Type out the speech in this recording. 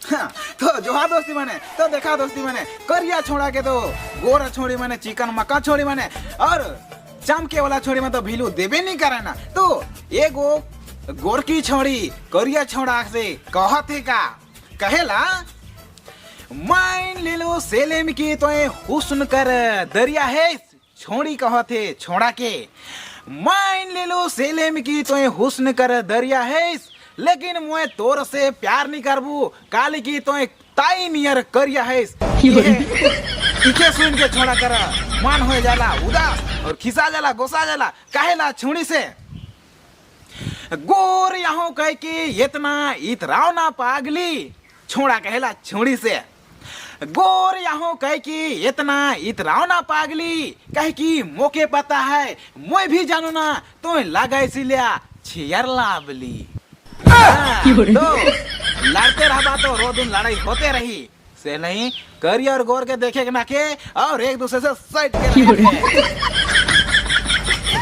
हाँ, तो जोहा दोस्ती माने तो देखा दोस्ती माने करिया छोड़ा के तो गोरा छोड़ी माने चिकन मक्का छोड़ी माने और चमके वाला छोड़ी में तो भीलू देवे नहीं करे ना। तो एगो गोरकी छोड़ी करिया छोड़ा से कहते का कहेला माइन ले लो सेलेम की तो हुस्न कर दरिया है छोड़ी कहते छोड़ा के माइन ले लो सेलेम की तो हुस्न कर दरिया है लेकिन मुए तोर से प्यार नहीं करबू काली की तो ताई नियर करिया है इके सुन के छोड़ा कर मान हो जाला उदास और खिसा जाला गोसा जाला कहेला छुड़ी से गोर यहाँ कह के इतना इतराव ना पागली छोड़ा कहेला छुड़ी से गोर यहाँ कह के इतना इतराव ना पागली कह की मोके पता है मैं भी जानू ना तो लगा इसीलिए छियर लाभली। तो लड़ते रहा तो रो दिन लड़ाई होते रही से नहीं करियर गोर के देखे के ना के और एक दूसरे से सट के